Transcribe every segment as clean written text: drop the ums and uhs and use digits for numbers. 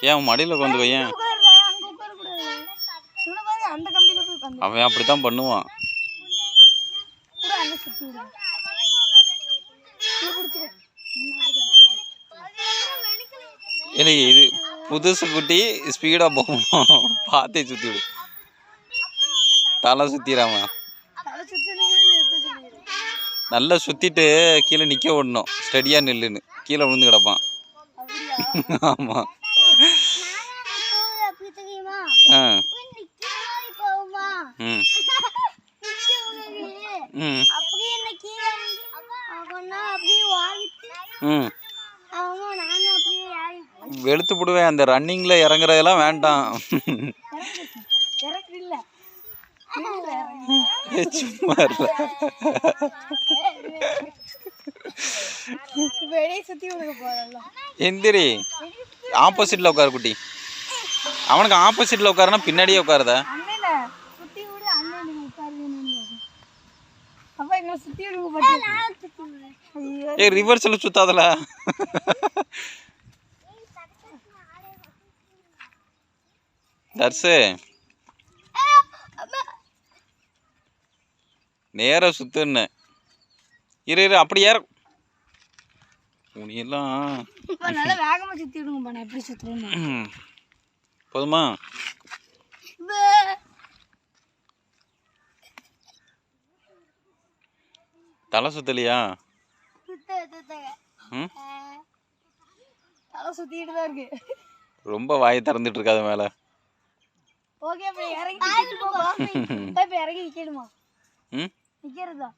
ஏன் மடியில் உட்காந்து ஏன் அவன் அப்படித்தான் பண்ணுவான். இல்லை இது புதுசு குட்டி ஸ்பீடாக போகும், பார்த்தே சுற்றி விடு. தலை சுற்றிடாம நல்லா சுற்றிட்டு கீழே நிற்க விடணும், ஸ்டடியாக நில்லுன்னு. கீழே விழுந்து கிடப்பான். ஆமாம். ஆ ம் ம் ம் வெளுத்து போடுவேன். அந்த ரன்னிங்கில் இறங்குறதெல்லாம் வேண்டாம். சும்மா எந்திரி. ஆப்போசிட்ல உட்காரு குட்டி. அவனுக்கு ஆப்போசிட்ல உட்காருனா பின்னாடியே உட்காருதா? ஏ ரிவர்ஸ்ல சுத்தாதல. தர்சு நேர சுத்துன்னு இரு இரு. அப்படி ஏற உனியெல்லாம் வேகமா சுத்தி விடுங்க. எப்படி சுத்துறேன்னு போதுமா? தலை சுத்தலையா? தலை சுத்திட்டு தான் இருக்கு. ரொம்ப வாயை திறந்துட்டு இருக்காது மேல. ஓகே இறங்கி நிக்கணுமா? நிக்கிறதா?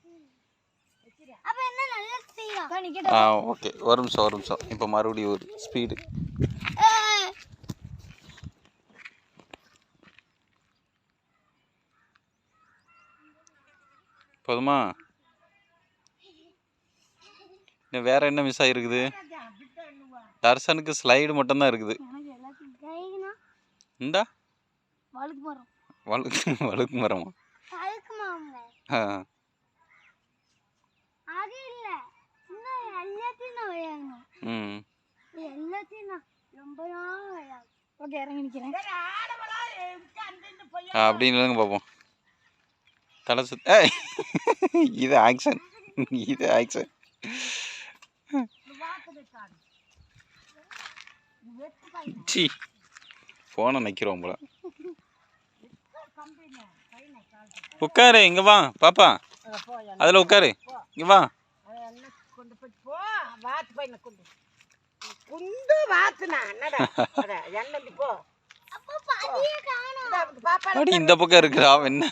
ஓகே ஒரு நிமிஷம். இப்போ மறுபடியும் ஒரு ஸ்பீடு. போதுமா? இன்னும் வேற என்ன மிஸ் ஆகிருக்குது? தர்சனுக்கு ஸ்லைடு மட்டும்தான் இருக்குது. இந்தா வழுக்கு மரமா? அப்படின்னு பார்ப்போம். தலை சுத்த இது ஆக்ஷன். சி போனை நக்கிறோம் போல. உட்காரு, இங்க வா பாப்பா, அதுல உட்காரு, இங்க வா. அடி இந்த பக்கம் இருக்குறா என்ன?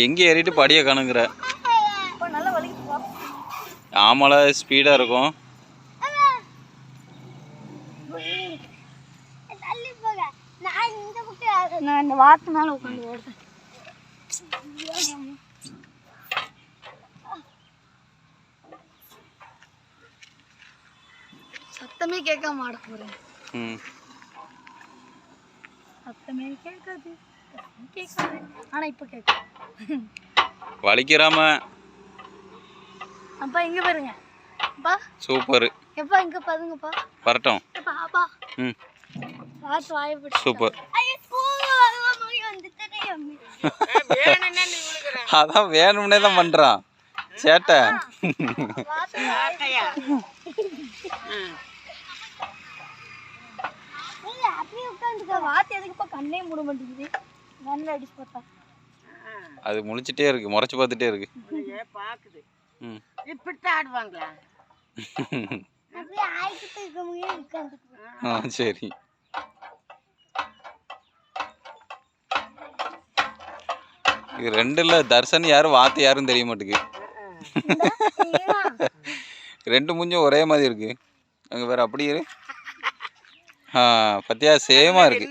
எங்க ஏறிட்டு படிய காணுங்கிற? ஆமால ஸ்பீடா இருக்கும். நான் இந்த வாத்து மேல உட்காந்து ஓடுறேன். சத்தமே கேட்காம ஆட போறேன். சத்தமே கேட்காது. ஆனா இப்ப கேட்கும். வலிக்கிறாம. அப்பா இங்க பாருங்க. அப்பா சூப்பர். எப்பா இங்க பாருங்கப்பா. வரட்டும். அப்பா அப்பா. வாத்து வாயை பிடி. சூப்பர். ஐயோ போங்க போய் வந்துட்டே அம்மி. வேணும்னே நீ விழுகுற. அதான் வேணும்னே தான் பண்றான் சேட்டை. வாத்தையா. இல்ல அப்படியே உட்கார்ந்துக்க. வாத்து எதுக்குப்பா கண்ணே மூட மாட்டேங்குது? கண்ணை அடிச்சு பார்த்தா அது முழிச்சிட்டே இருக்கு, முறைச்சு பார்த்துட்டே இருக்கு. பாக்குது. இப்படித்தான் ஆடுவாங்களா? அப்படியே ஆயிக்கிட்டு இருக்கவங்க உட்கார்ந்துக்கு. சரி. இது ரெண்டுல தர்சன் யாரு வாத்து யாரும் தெரிய மாட்டேங்குது. ரெண்டு மூஞ்சும் ஒரே மாதிரி இருக்கு. அங்க வேற அப்படியே இரு. பத்தியா சேமா இருக்கு.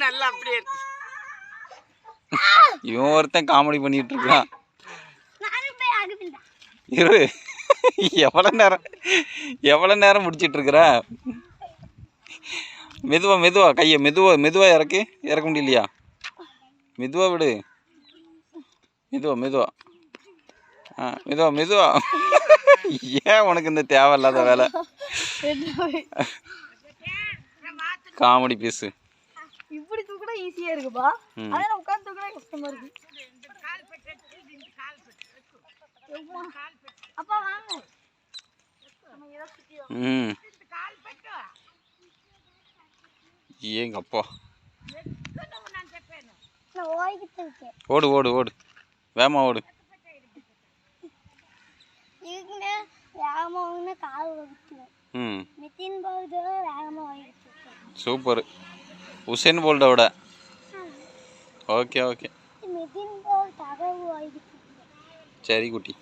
இவன் ஒருத்தன் காமெடி பண்ணிட்டு இருக்கான். இரு எவ்வளவு நேரம் முடிச்சிட்டு இருக்கிற? மெதுவா கையை மெதுவா இறக்க முடியலையா? மெதுவா விடு. மெதுவா மெதுவா மெதுவா. ஏன் உனக்கு இந்த தேவையில்லாத வேலை? Comedy piece. இப்படி தூக்குனா ஈஸியா இருக்குப்பா. ஆனா நான் உட்கார்ந்து தூக்குனா கஷ்டமா இருக்கு. அப்பா வாங்க. ஏங்க அப்பா. நான் ஓடிக்கிட்டு இருக்கேன். ஓடு ஓடு ஓடு, வேகமா ஓடு. இதுக்குங்க வேகமா ஓடுனா கால் வலிக்கும். மிதின் போல்ட் வேகமா ஓடிக்கிட்டு இருக்கேன். சூப்பர். உசேன் போல்ட்டோட. Okay okay. மிதின் போல்ட் அகவு ஓடிக்கிட்டு இருக்கேன். சரி குட்டி.